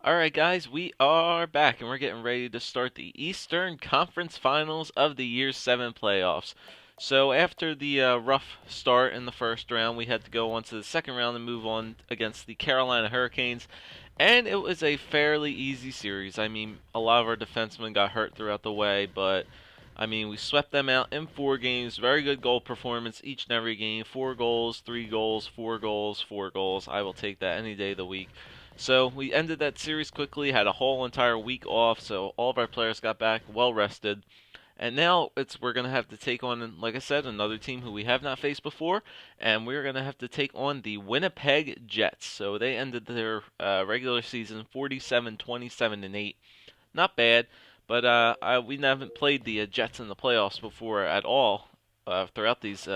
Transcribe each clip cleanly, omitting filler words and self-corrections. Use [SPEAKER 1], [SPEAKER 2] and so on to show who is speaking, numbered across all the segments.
[SPEAKER 1] Alright, guys, we are back and we're getting ready to start the Eastern Conference Finals of the Year 7 playoffs. So, after the rough start in the first round, we had to go on to the second round and move on against the Carolina Hurricanes. And it was a fairly easy series. I mean, a lot of our defensemen got hurt throughout the way, but I mean, we swept them out in 4 games. Very good goal performance each and every game. 4 goals, 3 goals, 4 goals, 4 goals. I will take that any day of the week. So we ended that series quickly, had a whole entire week off, so all of our players got back well rested. And now we're gonna have to take on, like I said, another team who we have not faced before, and we're gonna have to take on the Winnipeg Jets. So they ended their regular season 47-27-8. Not bad, but we haven't played the Jets in the playoffs before at all throughout these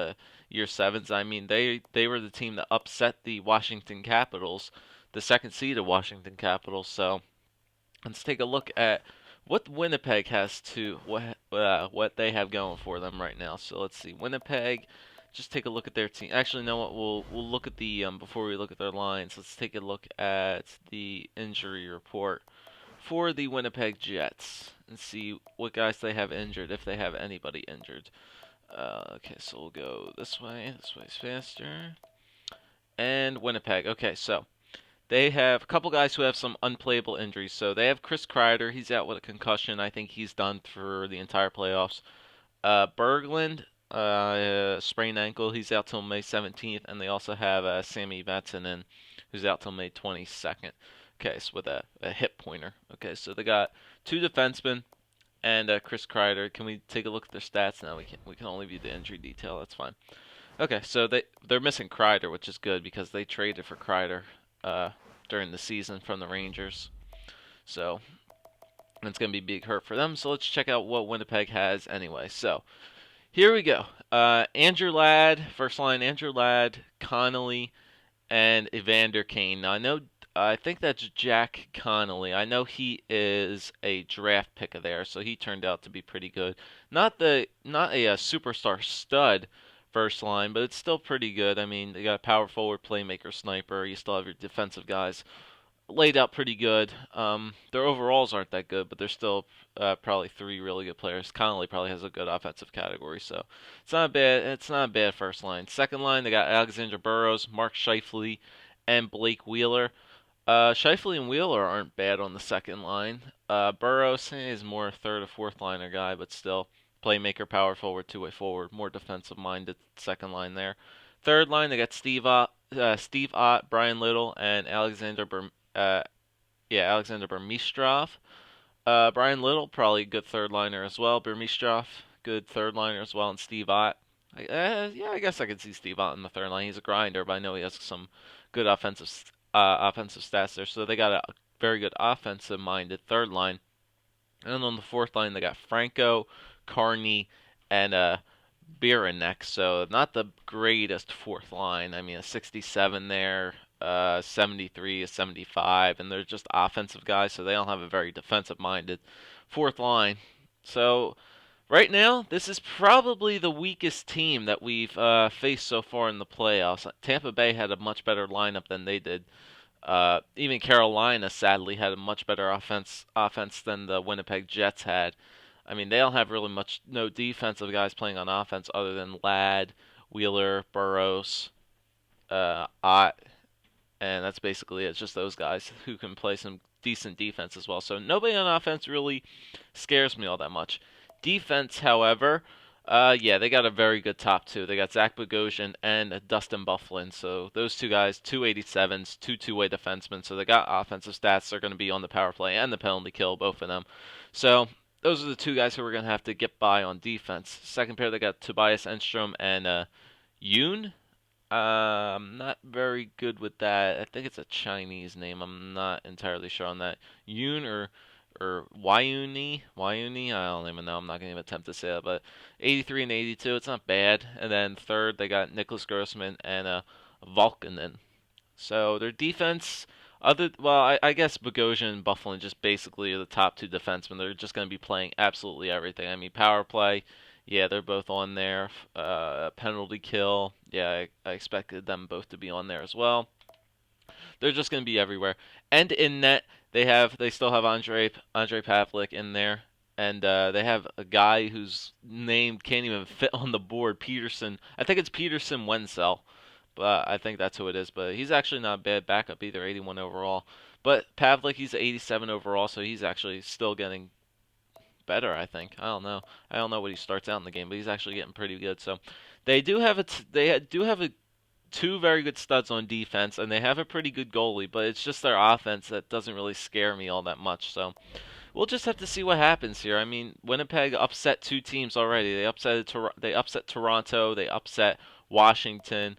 [SPEAKER 1] year sevens. I mean, they were the team that upset the Washington Capitals, the second seed of Washington Capitals. So let's take a look at what Winnipeg has to what they have going for them right now. So let's see, Winnipeg. Just take a look at their team. Actually, no, what we'll look at the before we look at their lines. Let's take a look at the injury report for the Winnipeg Jets and see what guys they have injured, if they have anybody injured. Okay, so we'll go this way. This way's faster. And Winnipeg. Okay, so they have a couple guys who have some unplayable injuries. So they have Chris Kreider. He's out with a concussion. I think he's done for the entire playoffs. Berglund, sprained ankle. He's out till May 17th. And they also have Sammy Vatanen, who's out till May 22nd. Okay, so with a hip pointer. Okay, so they got two defensemen and Chris Kreider. Can we take a look at their stats? No, we can. We can only view the injury detail. That's fine. Okay, so they're missing Kreider, which is good because they traded for Kreider uh, during the season from the Rangers. So it's gonna be a big hurt for them. So let's check out what Winnipeg has anyway. So here we go. Andrew Ladd, first line. Andrew Ladd, Connolly, and Evander Kane. Now I think that's Jack Connolly. I know he is a draft pick of theirs, so he turned out to be pretty good. Not a superstar stud first line, but it's still pretty good. I mean, they got a power forward, playmaker, sniper. You still have your defensive guys laid out pretty good. Their overalls aren't that good, but they're still probably three really good players. Connolly probably has a good offensive category, so it's not bad. It's not a bad first line. Second line, they got Alexander Burrows, Mark Scheifele, and Blake Wheeler. Scheifele and Wheeler aren't bad on the second line. Burrows is more a third or fourth liner guy, but still playmaker, power forward, two-way forward, more defensive minded second line there. Third line, they got Steve Ott, Brian Little, and uh, Alexander Burmistrov. Brian Little, probably a good third liner as well. Burmistrov, good third liner as well, and Steve Ott. Yeah, I guess I could see Steve Ott in the third line. He's a grinder, but I know he has some good offensive stats there. So they got a very good offensive-minded third line. And on the fourth line, they got Franco, Carney, and Biranek. So not the greatest fourth line. I mean, a 67 there, 73, a 75, and they're just offensive guys, so they don't have a very defensive-minded fourth line. So right now, this is probably the weakest team that we've faced so far in the playoffs. Tampa Bay had a much better lineup than they did. Even Carolina, sadly, had a much better offense than the Winnipeg Jets had. I mean, they don't have really no defensive guys playing on offense other than Ladd, Wheeler, Burrows, Ott, and that's basically it. It's just those guys who can play some decent defense as well. So nobody on offense really scares me all that much. Defense, however, yeah, they got a very good top two. They got Zach Bogosian and Dustin Byfuglien. So those two guys, 287s, two-way defensemen. So they got offensive stats. They're going to be on the power play and the penalty kill, both of them. So those are the two guys who we're going to have to get by on defense. Second pair, they got Tobias Enstrom and Yoon. I'm not very good with that. I think it's a Chinese name. I'm not entirely sure on that. Yoon or Wyuni. I don't even know. I'm not going to even attempt to say that. But 83 and 82, it's not bad. And then third, they got Nicholas Grossman and Volkanen. So their defense, I guess Bogosian and Byfuglien just basically are the top two defensemen. They're just going to be playing absolutely everything. I mean, power play, yeah, they're both on there. Penalty kill, yeah, I expected them both to be on there as well. They're just going to be everywhere. And in net, They still have Andre Pavlik in there, and they have a guy whose name can't even fit on the board. Peterson. I think it's Peterson Wenzel, but I think that's who it is. But he's actually not a bad backup either. 81 overall. But Pavlik, he's 87 overall, so he's actually still getting better. I think. I don't know. I don't know what he starts out in the game, but he's actually getting pretty good. So they do have two very good studs on defense, and they have a pretty good goalie, but it's just their offense that doesn't really scare me all that much. So we'll just have to see what happens here. I mean, Winnipeg upset two teams already. They upset Toronto. They upset Washington.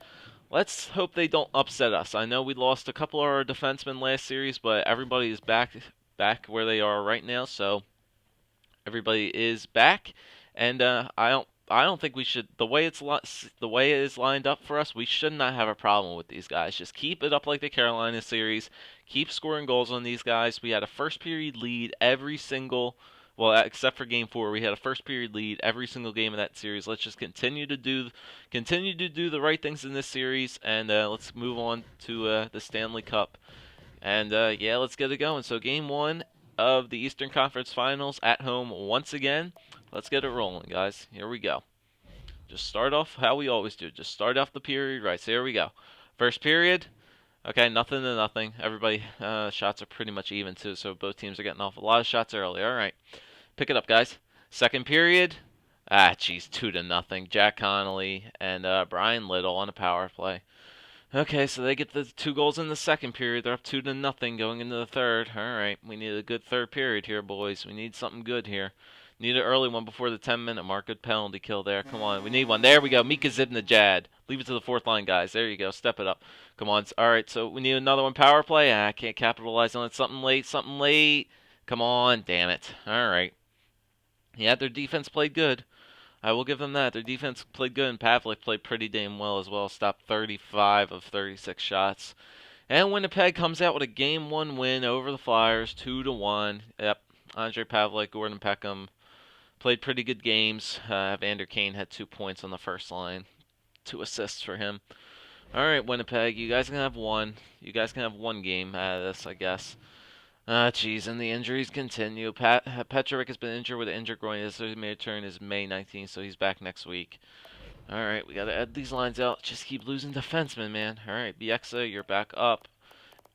[SPEAKER 1] Let's hope they don't upset us. I know we lost a couple of our defensemen last series, but everybody is back where they are right now. So everybody is back, and I don't think we should. The way it is lined up for us, we should not have a problem with these guys. Just keep it up like the Carolina series. Keep scoring goals on these guys. We had a first period lead every single. Well, except for Game 4, we had a first period lead every single game of that series. Let's just continue to do the right things in this series, and let's move on to the Stanley Cup. And yeah, let's get it going. So Game 1 of the Eastern Conference Finals at home once again. Let's get it rolling, guys. Here we go. Just start off how we always do. Just start off the period right. So here we go. First period. Okay, nothing to nothing. Everybody shots are pretty much even too, so both teams are getting off a lot of shots early. All right, pick it up, guys. Second period. Geez, 2-0. Jack Connolly and Brian Little on a power play. Okay, so they get the two goals in the second period. They're up 2-0 going into the third. All right, we need a good third period here, boys. We need something good here. Need an early one before the 10-minute mark. Good penalty kill there. Come on, we need one. There we go. Mika Zibanejad. Leave it to the fourth line, guys. There you go. Step it up. Come on. All right, so we need another one. Power play. I can't capitalize on it. Something late. Something late. Come on. Damn it. All right. Yeah, their defense played good. I will give them that. Their defense played good, and Pavlik played pretty damn well as well. Stopped 35 of 36 shots. And Winnipeg comes out with a Game 1 win over the Flyers, 2-1. Yep, Andre Pavlik, Gordon Peckham played pretty good games. Evander Kane had 2 points on the first line, 2 assists for him. All right, Winnipeg, you guys can have one. You guys can have one game out of this, I guess. Jeez, and the injuries continue. Petrovic has been injured with an injured groin. His return is May 19th, so he's back next week. All right, we got to add these lines out. Just keep losing defensemen, man. All right, BOJoeKO, you're back up.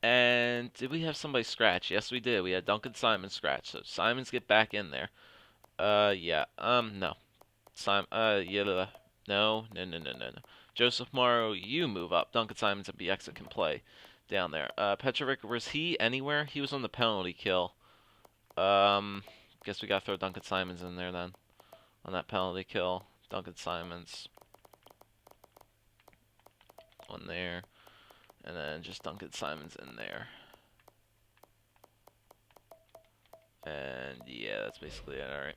[SPEAKER 1] And did we have somebody scratch? Yes, we did. We had Duncan Simon scratch. So Simons get back in there. Yeah. No. Yeah. No. Joseph Morrow, you move up. Duncan Simons and BOJoeKO can play down there. Petrovic, was he anywhere? He was on the penalty kill. Guess we gotta throw Duncan Simons in there then. On that penalty kill. Duncan Simons. On there. And then just Duncan Simons in there. And yeah, that's basically it. Alright.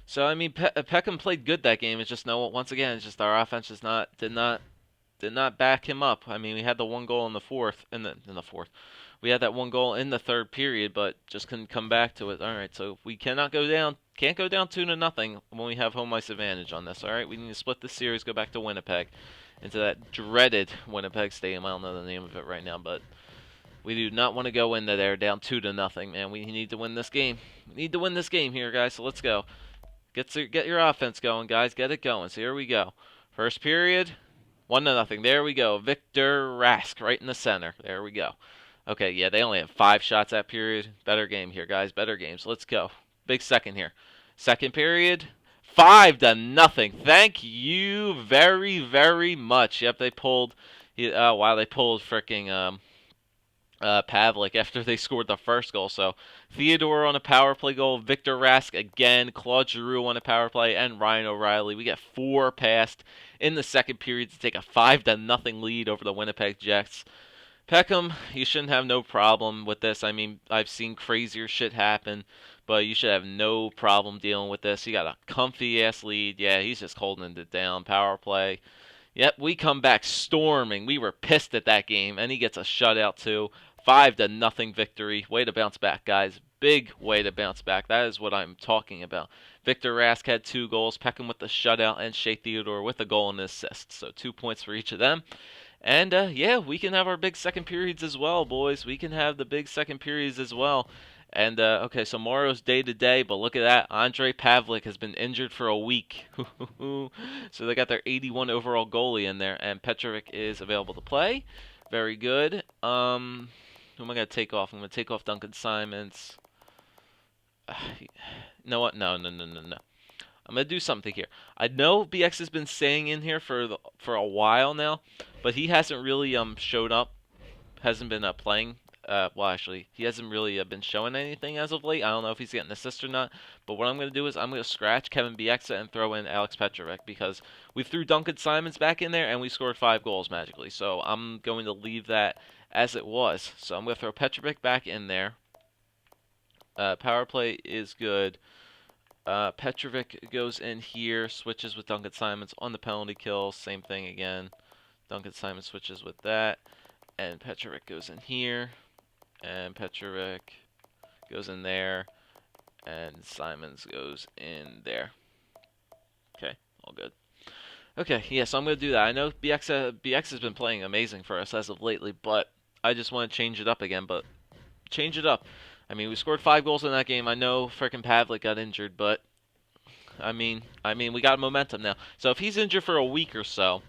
[SPEAKER 1] So I mean, Peckham played good that game. It's just once again, it's just our offense just did not back him up. I mean, we had the one goal in the fourth, in the fourth. We had that one goal in the third period, but just couldn't come back to it. All right, so we can't go down 2-0 when we have home ice advantage on this. All right, we need to split the series, go back to Winnipeg, into that dreaded Winnipeg Stadium. I don't know the name of it right now, but we do not want to go into there down 2-0, man. We need to win this game. We need to win this game here, guys. So let's go. Get your offense going, guys. Get it going. So here we go. First period. 1-0. There we go. Victor Rask right in the center. There we go. Okay, yeah, they only had 5 shots that period. Better game here, guys. Better games. Let's go. Big second here. Second period. 5-0. Thank you very, very much. Yep, they pulled. Wow, they pulled freaking Pavlik after they scored the first goal. So Theodore on a power play goal, Victor Rask again, Claude Giroux on a power play, and Ryan O'Reilly. We get 4 past in the second period to take a 5-0 lead over the Winnipeg Jets. Peckham, you shouldn't have no problem with this. I mean, I've seen crazier shit happen, but you should have no problem dealing with this. He got a comfy-ass lead. Yeah, he's just holding it down. Power play. Yep, we come back storming. We were pissed at that game, and he gets a shutout too. 5-0 victory. Way to bounce back, guys. Big way to bounce back. That is what I'm talking about. Victor Rask had 2 goals, Peckham with the shutout, and Shea Theodore with a goal and an assist. So 2 points for each of them. And yeah, we can have our big second periods as well, boys. We can have the big second periods as well. And okay, so Morrow's day to day, but look at that. Andre Pavlik has been injured for a week. So they got their 81 overall goalie in there, and Petrovic is available to play. Very good. Who am I gonna take off? I'm gonna take off Duncan Simons. You know what? No, no, no, no, no. I'm gonna do something here. I know BX has been staying in here for a while now, but he hasn't really showed up. Hasn't been playing. Well, actually, he hasn't really been showing anything as of late. I don't know if he's getting assist or not. But what I'm gonna do is I'm gonna scratch Kevin Bieksa and throw in Alex Petrovic because we threw Duncan Simons back in there and we scored 5 goals magically. So I'm going to leave that as it was. So I'm gonna throw Petrovic back in there. Power play is good. Petrovic goes in here, switches with Duncan Simons on the penalty kill. Same thing again. Duncan Simons switches with that. And Petrovic goes in here. And Petrovic goes in there. And Simons goes in there. Okay, all good. Okay, yeah, so I'm going to do that. I know BX has been playing amazing for us as of lately, but I just want to change it up again. But change it up. I mean, we scored 5 goals in that game. I know frickin' Pavlik got injured, but we got momentum now. So if he's injured for a week or so,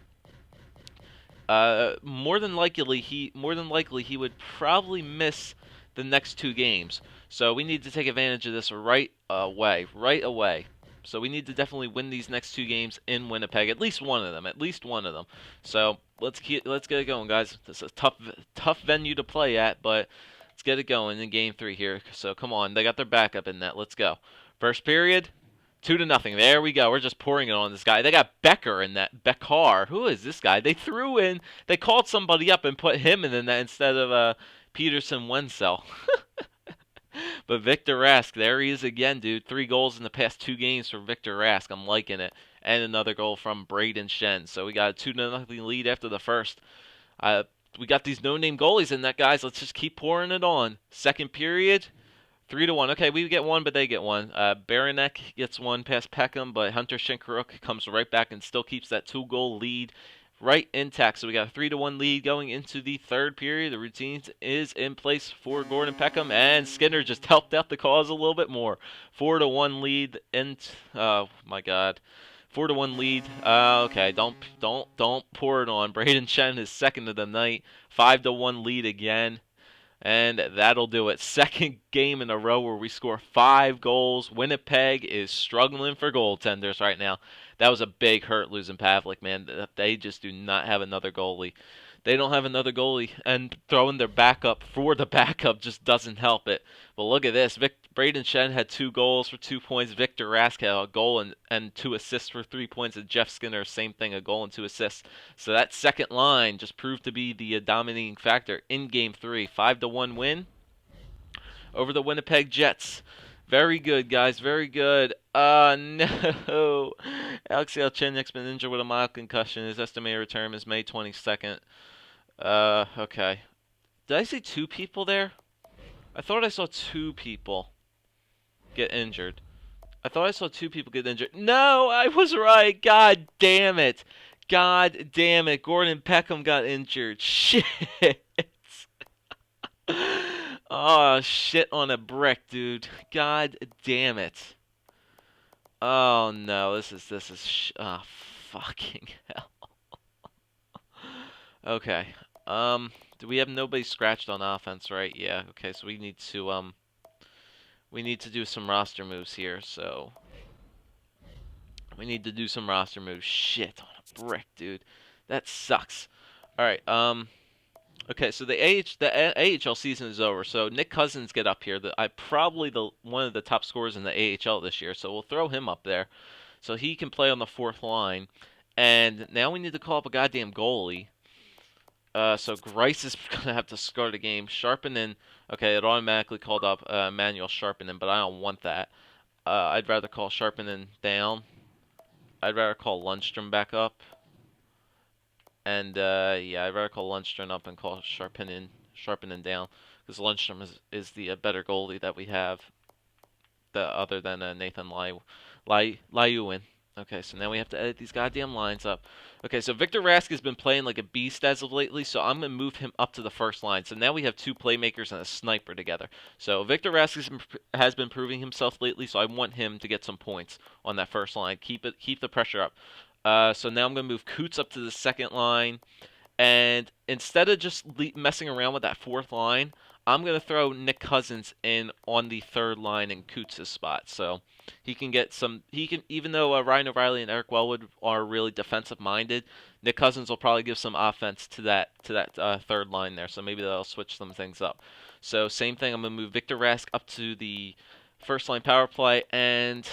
[SPEAKER 1] more than likely he would probably miss the next 2 games. So we need to take advantage of this right away, right away. So we need to definitely win these next 2 games in Winnipeg, at least one of them. So let's get it going, guys. This is a tough venue to play at, but let's get it going in Game 3 here. So come on, they got their backup in net. Let's go. First period. 2-0. There we go. We're just pouring it on this guy. They got Becker in that. Beckar. Who is this guy? They called somebody up and put him in the net instead of Peterson Wenzel. But Victor Rask, there he is again, dude. 3 goals in the past 2 games for Victor Rask. I'm liking it. And another goal from Braden Shen. So we got a 2-0 lead after the first. We got these no-name goalies in that, guys. Let's just keep pouring it on. Second period. 3-1. Okay, we get one, but they get one. Baranek gets one past Peckham, but Hunter Shinkaruk comes right back and still keeps that 2-goal lead right intact. So we got a 3-1 lead going into the third period. The routine is in place for Gordon Peckham, and Skinner just helped out the cause a little bit more. 4-1 lead, and oh my God. 4-1 lead. Okay, don't pour it on. Braden Shen is second of the night. 5-1 lead again. And that'll do it. Second game in a row where we score 5 goals. Winnipeg is struggling for goaltenders right now. That was a big hurt losing Pavlik, man. They just do not have another goalie. They don't have another goalie, and throwing their backup for the backup just doesn't help it. But look at this. Braden Shen had 2 goals for 2 points. Victor Rask had a goal and 2 assists for 3 points. And Jeff Skinner, same thing, a goal and 2 assists. So that second line just proved to be the dominating factor in Game 3. 5-1 win over the Winnipeg Jets. Very good, guys. Very good. No. Alexei Alchenyuk's been injured with a mild concussion. His estimated return is May 22nd. Okay. Did I see 2 people there? I thought I saw 2 people get injured. No, I was right. God damn it. Gordon Peckham got injured. Shit. Oh, shit on a brick, dude. God damn it. Oh no, oh, fucking hell. Okay. Do we have nobody scratched on offense, right? Yeah. Okay, so we need to do some roster moves here. So we need to do some roster moves. Shit on a brick, dude. That sucks. All right. Okay, so the AHL season is over. So Nick Cousins get up here. Probably one of the top scorers in the AHL this year. So we'll throw him up there, so he can play on the 4th line. And now we need to call up a goddamn goalie. So Grice is gonna have to start a game. Sharpenen, okay, it automatically called up Manuel Sharpenen, but I don't want that. I'd rather call Sharpenen down. I'd rather call Lundstrom back up. And yeah, I'd rather call Lundstrom up and call Sharpenen down, because Lundstrom is the better goalie that we have, other than Nathan Lyuwin. Okay, so now we have to edit these goddamn lines up. Okay, so Victor Rask has been playing like a beast as of lately, so I'm going to move him up to the first line. So now we have two playmakers and a sniper together. So Victor Rask has been proving himself lately, so I want him to get some points on that first line. Keep the pressure up. So now I'm going to move Coots up to the second line. And instead of just messing around with that fourth line, I'm going to throw Nick Cousins in on the third line in Coots' spot. So he can get some. He can, even though Ryan O'Reilly and Eric Wellwood are really defensive minded, Nick Cousins will probably give some offense to that third line there. So maybe that'll switch some things up. So same thing. I'm going to move Victor Rask up to the first line power play, and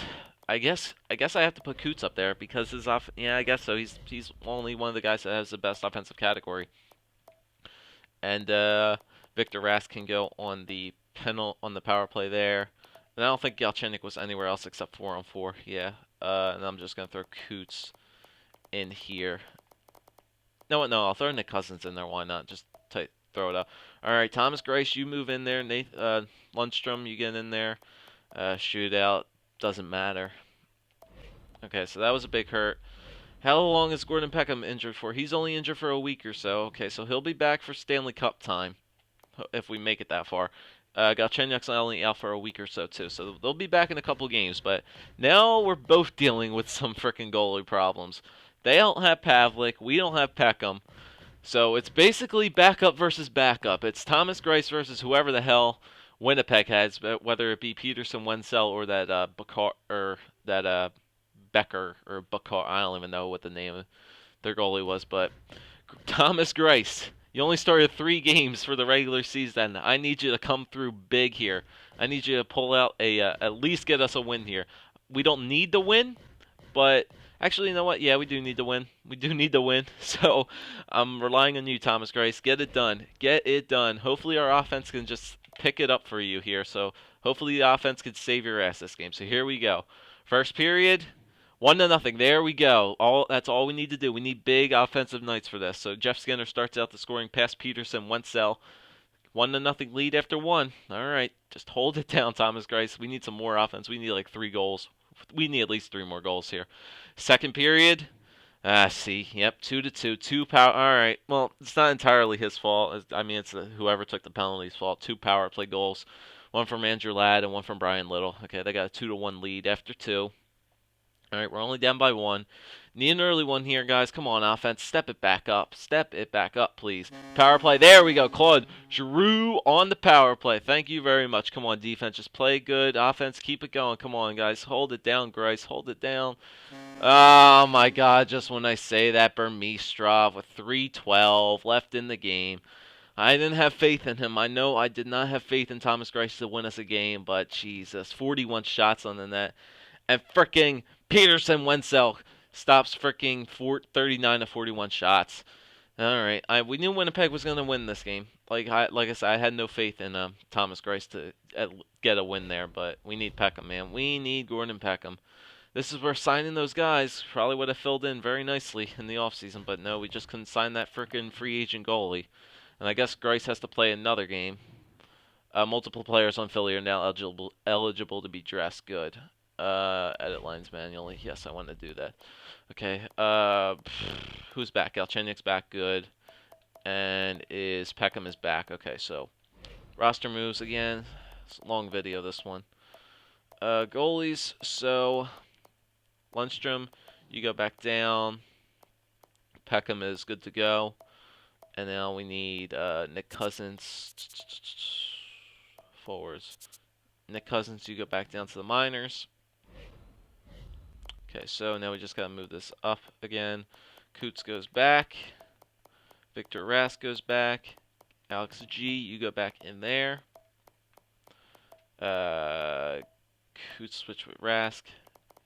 [SPEAKER 1] I guess I have to put Coots up there because his off. Yeah, I guess so. He's only one of the guys that has the best offensive category, and Victor Rask can go on the on the power play there. And I don't think Galchenyuk was anywhere else except 4-on-4. Yeah, and I'm just gonna throw Coots in here. No, I'll throw Nick Cousins in there. Why not? Just throw it up. All right, Thomas Greiss, you move in there. Lundstrom, you get in there. Shootout doesn't matter. Okay, so that was a big hurt. How long is Gordon Peckham injured for? He's only injured for a week or so. Okay, so he'll be back for Stanley Cup time if we make it that far. Galchenyuk's only out for a week or so too, so they'll be back in a couple games. But now we're both dealing with some freaking goalie problems. They don't have Pavlik, we don't have Peckham, so it's basically backup versus backup. It's Thomas Greiss versus whoever the hell Winnipeg has, whether it be Peterson, Wenzel, or that Bakar or that Becker or Bakar. I don't even know what the name of their goalie was, but Thomas Greiss. You only started 3 games for the regular season. I need you to come through big here. I need you to pull out at least get us a win here. We don't need to win, but actually, you know what? Yeah, we do need to win. We do need to win. So I'm relying on you, Thomas Greiss. Get it done. Get it done. Hopefully our offense can just pick it up for you here. So hopefully the offense can save your ass this game. So here we go. First period. 1-0. There we go. That's all we need to do. We need big offensive nights for this. So Jeff Skinner starts out the scoring past Peterson, Wenzel. 1-0 lead after 1. All right, just hold it down, Thomas Greiss. We need some more offense. We need like 3 goals. We need at least 3 more goals here. Second period. See, yep, 2-2, 2 power. All right, well, it's not entirely his fault. I mean, it's whoever took the penalty's fault. 2 power play goals, 1 from Andrew Ladd and 1 from Brian Little. Okay, they got a 2-1 lead after 2. All right, we're only down by 1. Need an early one here, guys. Come on, offense. Step it back up. Step it back up, please. Power play. There we go. Claude Giroux on the power play. Thank you very much. Come on, defense. Just play good. Offense, keep it going. Come on, guys. Hold it down, Greiss. Hold it down. Oh, my God. Just when I say that, Burmistrov with 3:12 left in the game. I didn't have faith in him. I know I did not have faith in Thomas Greiss to win us a game, but Jesus. 41 shots on the net. And fricking Peterson Wenzel stops freaking 39 to 41 shots. All right, we knew Winnipeg was going to win this game. Like I said, I had no faith in Thomas Greiss to get a win there, but we need Peckham, man. We need Gordon Peckham. This is where signing those guys probably would have filled in very nicely in the offseason, but no, we just couldn't sign that freaking free agent goalie. And I guess Greiss has to play another game. Multiple players on Philly are now eligible to be dressed. Good. Edit lines manually. Yes, I want to do that. Okay. Who's back? Galchenyuk's back. Good. And Peckham is back. Okay, so roster moves again. It's a long video, this one. Goalies. So Lundstrom, you go back down. Peckham is good to go. And now we need Nick Cousins. Forwards. Nick Cousins, you go back down to the minors. Okay, so now we just got to move this up again. Coots goes back. Victor Rask goes back. Alex G, you go back in there. Coots switch with Rask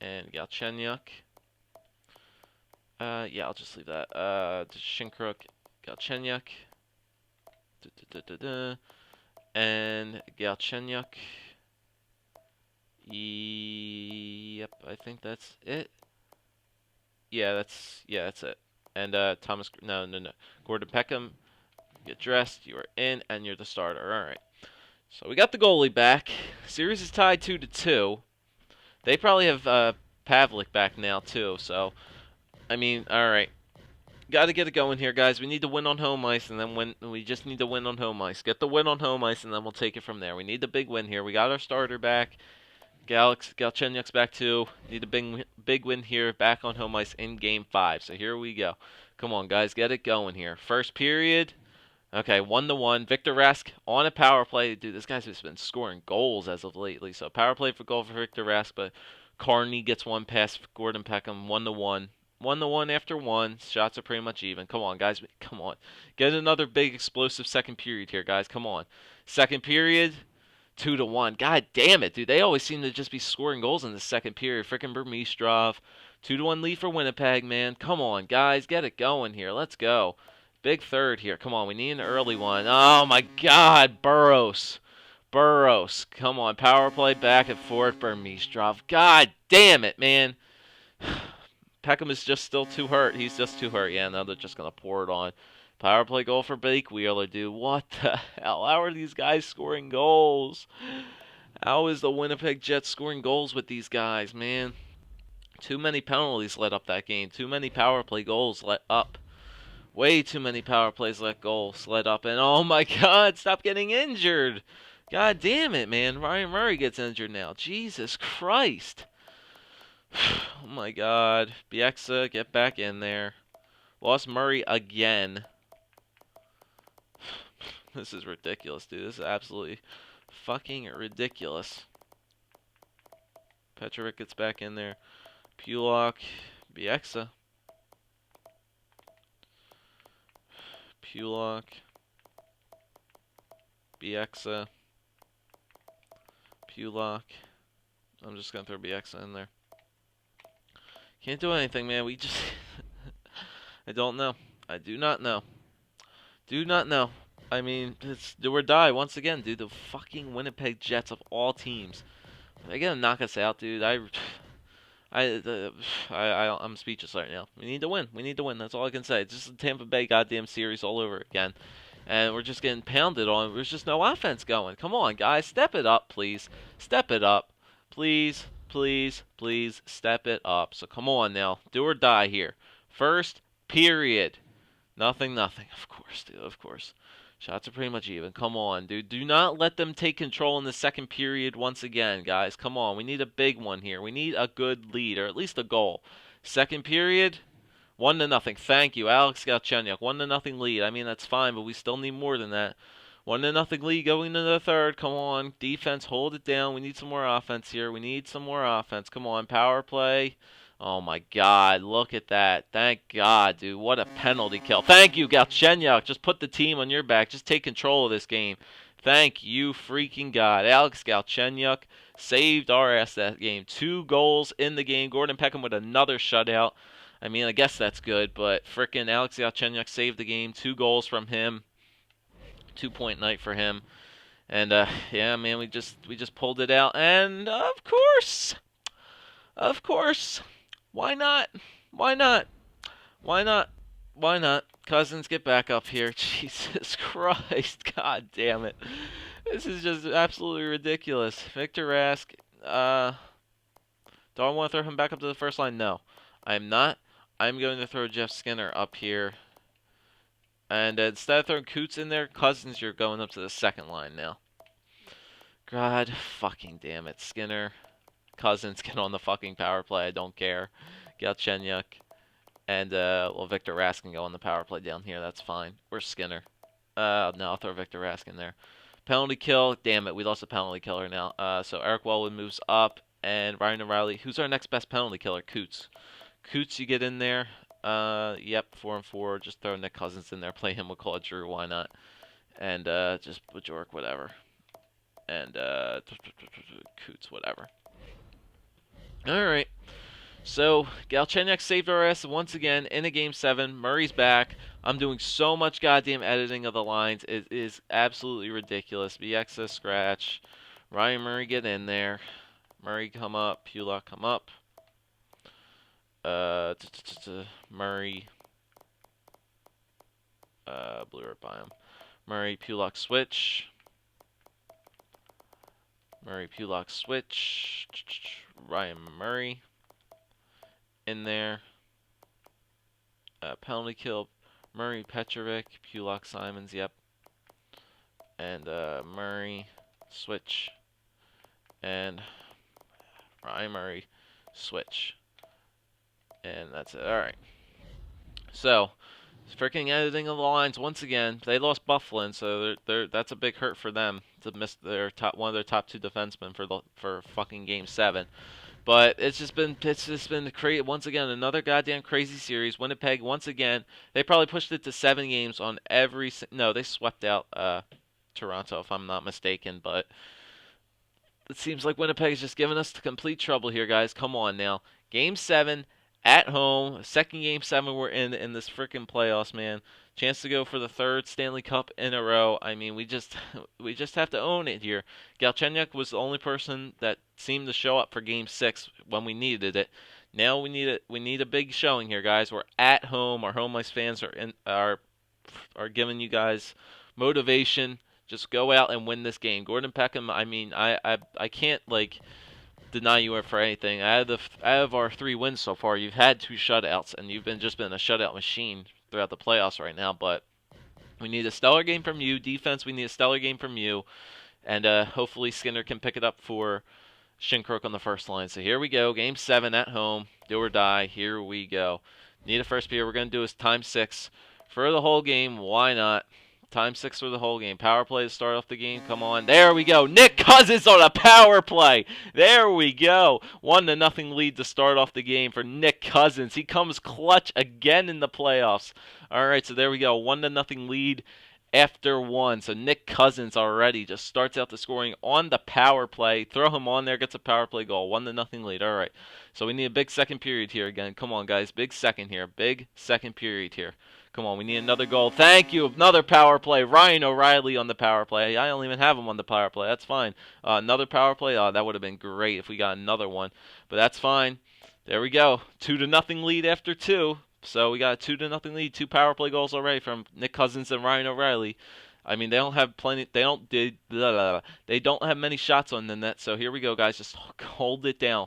[SPEAKER 1] and Galchenyuk. Yeah, I'll just leave that. Shinkruk, Galchenyuk. And Galchenyuk. Yep, I think that's it. Yeah, that's it. And Thomas, no. Gordon Peckham, get dressed. You are in, and you're the starter. All right. So we got the goalie back. Series is tied 2-2. They probably have Pavlik back now too. So I mean, all right. Got to get it going here, guys. We need to win on home ice, and then we just need to win on home ice. Get the win on home ice, and then we'll take it from there. We need the big win here. We got our starter back. Galchenyuk's back too. Need a big win here, back on home ice in Game 5. So here we go. Come on, guys, get it going here. First period. Okay, 1-1. Victor Rask on a power play. Dude, this guy's just been scoring goals as of lately. So power play for goal for Victor Rask, but Carney gets one past Gordon Peckham. 1-1. 1-1 after one. Shots are pretty much even. Come on, guys. Come on. Get another big explosive second period here, guys. Come on. Second period. 2-1. God damn it, dude. They always seem to just be scoring goals in the second period. Frickin' Burmistrov. 2-1 lead for Winnipeg, man. Come on, guys. Get it going here. Let's go. Big third here. Come on. We need an early one. Oh, my God. Burroughs. Come on. Power play back and forth. Burmistrov. God damn it, man. Peckham is just still too hurt. He's just too hurt. Yeah, now they're just going to pour it on. Power play goal for Blake Wheeler, dude. What the hell? How are these guys scoring goals? How is the Winnipeg Jets scoring goals with these guys, man? Too many penalties let up that game. Too many power play goals let up. Way too many power plays let up. And oh my God, stop getting injured. God damn it, man. Ryan Murray gets injured now. Jesus Christ. Oh my God. Bieksa, get back in there. Lost Murray again. This is ridiculous, dude. This is absolutely fucking ridiculous. Petrovic gets back in there. Pulock. Bieksa. Pulock. Bieksa. Pulock. I'm just going to throw Bieksa in there. Can't do anything, man. We just... I don't know. I do not know. Do not know. I mean, it's do or die once again, dude. The fucking Winnipeg Jets of all teams. They're gonna knock us out, dude. I'm speechless right now. We need to win. We need to win. That's all I can say. It's just a Tampa Bay goddamn series all over again. And we're just getting pounded on. There's just no offense going. Come on, guys. Step it up, please. Step it up. Please, please, please step it up. So come on now. Do or die here. First period. Nothing. Of course, dude. Of course. Shots are pretty much even. Come on, dude. Do not let them take control in the second period once again, guys. Come on. We need a big one here. We need a good lead, or at least a goal. Second period, 1-0. Thank you, Alex Galchenyuk. 1-0 lead. I mean, that's fine, but we still need more than that. 1-0 lead going into the third. Come on. Defense, hold it down. We need some more offense here. We need some more offense. Come on. Power play. Oh my God, look at that. Thank God, dude. What a penalty kill. Thank you, Galchenyuk. Just put the team on your back. Just take control of this game. Thank you, freaking God. Alex Galchenyuk saved our ass that game. 2 goals in the game. Gordon Peckham with another shutout. I mean, I guess that's good, but frickin' Alex Galchenyuk saved the game. 2 goals from him. 2-point night for him. And, yeah, man, we just pulled it out. And, of course... Why not? Why not? Why not? Why not? Cousins, get back up here. Jesus Christ. God damn it. This is just absolutely ridiculous. Victor Rask. Do I want to throw him back up to the first line? No. I am not. I'm going to throw Jeff Skinner up here. And instead of throwing Coots in there, Cousins, you're going up to the second line now. God fucking damn it. Skinner. Cousins get on the fucking power play. I don't care. Galchenyuk. And, well, Victor Rask can go on the power play down here. That's fine. Where's Skinner? No, I'll throw Victor Rask in there. Penalty kill. Damn it, we lost a penalty killer now. So Eric Wellwood moves up. And Ryan O'Reilly. Who's our next best penalty killer? Coots. Coots, you get in there. Yep, 4-4. Just throw Nick Cousins in there. Play him with Claude Giroux. Why not? And, just BOJoeKO, whatever. And, Coots, whatever. Alright, so Galchenyuk saved our ass once again in a Game 7. Murray's back. I'm doing so much goddamn editing of the lines. It is absolutely ridiculous. BXS scratch. Ryan Murray get in there. Murray come up. Pulock come up. Murray. Blew right by him. Murray, Pulock switch. Murray, Pulock switch. Ryan Murray. in there. Penalty kill, Murray, Petrovic, Pulak, Simons, yep. And Murray, switch. And Ryan Murray, switch. And that's it. All right. So, freaking editing of the lines once again. They lost Bufflin, so that's a big hurt for them to miss their one of their top two defensemen for fucking Game 7. But it's just been crazy once again. Another goddamn crazy series. Winnipeg once again. They probably pushed it to 7 games on every. No, they swept out Toronto if I'm not mistaken. But it seems like Winnipeg is just giving us complete trouble here, guys. Come on now. Game 7 at home. Second Game 7 we're in this freaking playoffs, man. Chance to go for the third Stanley Cup in a row. I mean, we just have to own it here. Galchenyuk was the only person that seemed to show up for Game 6 when we needed it. Now we need a big showing here, guys. We're at home. Our home ice fans are giving you guys motivation. Just go out and win this game. Gordon Peckham, I mean, I can't deny you for anything. Out of our 3 wins so far, you've had 2 shutouts, and you've just been a shutout machine throughout the playoffs right now. But we need a stellar game from you. Defense, we need a stellar game from you, and hopefully Skinner can pick it up for Shinkrok on the first line. So here we go, Game 7 at home, do or die. Here we go. Need a first period. We're gonna do is ×6 for the whole game. Why not? ×6 for the whole game. Power play to start off the game. Come on. There we go. Nick Cousins on a power play. There we go. 1-0 lead to start off the game for Nick Cousins. He comes clutch again in the playoffs. All right, so there we go. 1-0 lead after 1. So Nick Cousins already just starts out the scoring on the power play. Throw him on there, gets a power play goal. 1-0 lead. All right. So we need a big second period here again. Come on, guys. Big second here. Big second period here. Come on, we need another goal. Thank you. Another power play. Ryan O'Reilly on the power play. I don't even have him on the power play. That's fine. Another power play. Oh, that would have been great if we got another one. But that's fine. There we go. 2-0 lead after 2. So we got a 2-0 lead. 2 power play goals already from Nick Cousins and Ryan O'Reilly. I mean, they don't have plenty. They don't have many shots on the net. So here we go, guys. Just hold it down.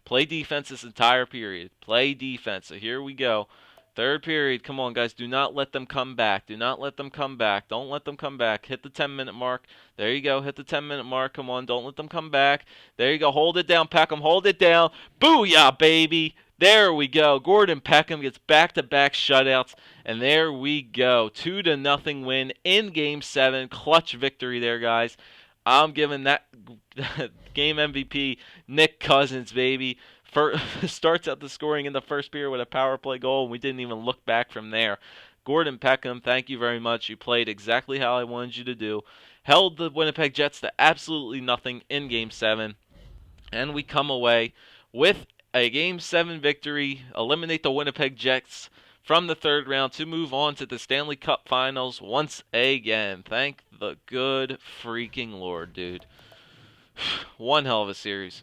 [SPEAKER 1] Play defense this entire period. Play defense. So here we go. Third period. Come on, guys. Do not let them come back. Do not let them come back. Don't let them come back. Hit the 10-minute mark. There you go. Hit the 10-minute mark. Come on. Don't let them come back. There you go. Hold it down, Peckham. Hold it down. Booyah, baby. There we go. Gordon Peckham gets back-to-back shutouts. And there we go. 2-0 win in Game 7. Clutch victory there, guys. I'm giving that game MVP Nick Cousins, baby. Starts out the scoring in the first period with a power play goal, and we didn't even look back from there. Gordon Peckham, thank you very much. You played exactly how I wanted you to do. Held the Winnipeg Jets to absolutely nothing in Game 7. And we come away with a Game 7 victory, eliminate the Winnipeg Jets from the third round to move on to the Stanley Cup Finals once again. Thank the good freaking Lord, dude. One hell of a series.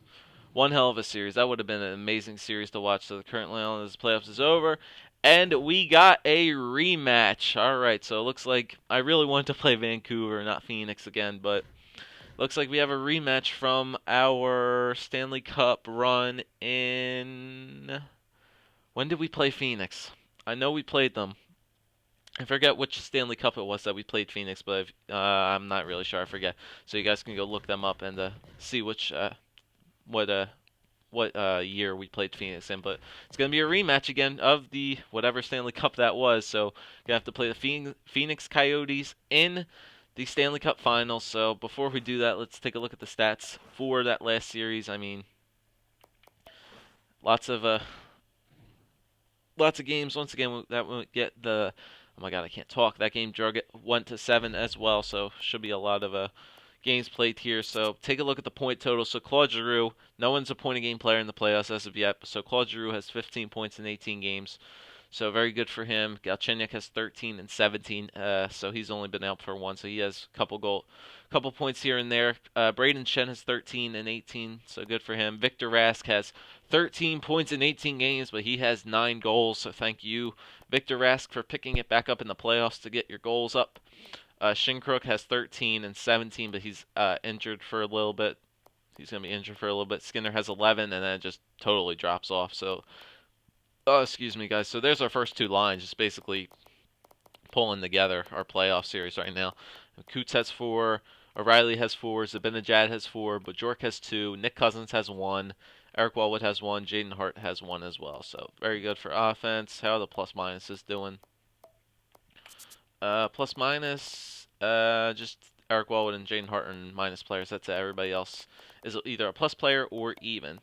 [SPEAKER 1] One hell of a series. That would have been an amazing series to watch. So the current round of the playoffs is over. And we got a rematch. All right, so it looks like I really wanted to play Vancouver, not Phoenix again. But looks like we have a rematch from our Stanley Cup run in... When did we play Phoenix? I know we played them. I forget which Stanley Cup it was that we played Phoenix, but I'm not really sure. I forget. So you guys can go look them up and see which... what year we played Phoenix in, but it's going to be a rematch again of the whatever Stanley Cup that was, so going to have to play the Phoenix Coyotes in the Stanley Cup Finals. So before we do that, let's take a look at the stats for that last series. I mean, lots of games. Once again, that won't get the... Oh my god, I can't talk. That game went to 7 as well, so should be a lot of games played here. So take a look at the point total. So Claude Giroux, no one's a point-a-game player in the playoffs as of yet. So Claude Giroux has 15 points in 18 games. So very good for him. Galchenyuk has 13 and 17. So he's only been out for 1. So he has a couple points here and there. Braden Shen has 13 and 18. So good for him. Victor Rask has 13 points in 18 games, but he has 9 goals. So thank you, Victor Rask, for picking it back up in the playoffs to get your goals up. Shinkrok has 13 and 17, but he's injured for a little bit. He's going to be injured for a little bit. Skinner has 11, and then it just totally drops off. So Oh, excuse me, guys. So there's our first two lines, just basically pulling together our playoff series right now. Coots has 4, O'Reilly has 4, Zabinajad has 4, BOJoeKO has 2, Nick Cousins has 1, Eric Wallwood has 1, Jaden Hart has 1 as well. So very good for offense. How are the plus minuses doing? Plus minus, just Eric Wallwood and Jaden Hart and minus players. That's it. Everybody else is either a plus player or even.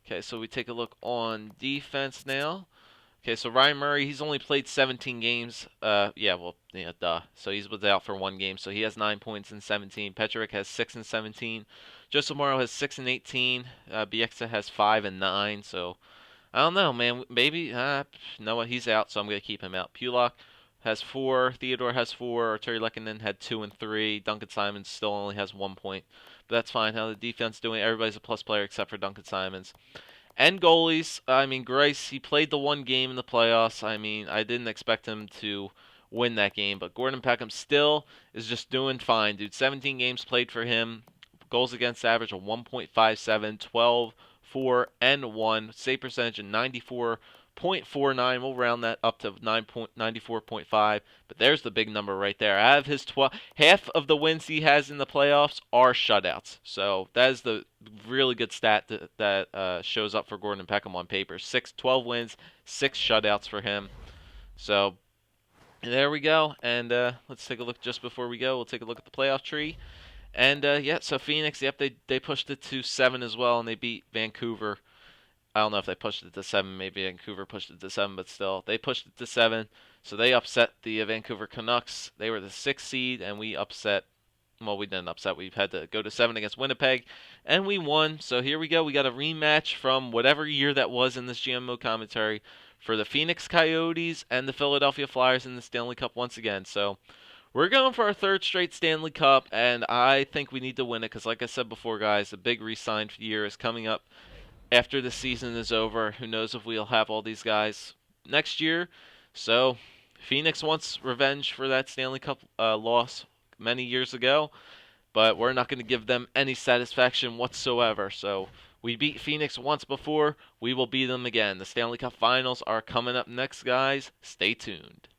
[SPEAKER 1] Okay, so we take a look on defense now. Okay, so Ryan Murray, he's only played 17 games. Duh. So he's was out for 1 game, so he has 9 points in 17. Petrovic has 6 and 17. Joseph Morrow has 6 and 18. Bieksa has 5 and 9. So I don't know, man. Maybe no, he's out, so I'm gonna keep him out. Pulak has 4. Theodore has 4. Terry Lekkinen had 2 and 3. Duncan Simons still only has 1 point, but that's fine. How the defense doing? Everybody's a plus player except for Duncan Simons. And goalies, I mean, Grice, he played the 1 game in the playoffs. I mean, I didn't expect him to win that game, but Gordon Peckham still is just doing fine, dude. 17 games played for him. Goals against average of 1.57, 12, 4, and 1. Save percentage of 94.49. We'll round that up to 94.5. But there's the big number right there. Out of his 12, half of the wins he has in the playoffs are shutouts. So that is the really good stat that shows up for Gordon Peckham on paper. 12 wins, 6 shutouts for him. So there we go. And let's take a look just before we go. We'll take a look at the playoff tree. And so Phoenix, yep, they pushed it to 7 as well, and they beat Vancouver. I don't know if they pushed it to 7. Maybe Vancouver pushed it to 7, but still, they pushed it to 7. So they upset the Vancouver Canucks. They were the 6th seed, and we upset. Well, we didn't upset. We had to go to 7 against Winnipeg, and we won. So here we go. We got a rematch from whatever year that was in this GMO commentary for the Phoenix Coyotes and the Philadelphia Flyers in the Stanley Cup once again. So we're going for our 3rd straight Stanley Cup, and I think we need to win it because, like I said before, guys, the big re-sign year is coming up after the season is over. Who knows if we'll have all these guys next year? So Phoenix wants revenge for that Stanley Cup loss many years ago, but we're not going to give them any satisfaction whatsoever. So we beat Phoenix once before. We will beat them again. The Stanley Cup Finals are coming up next, guys. Stay tuned.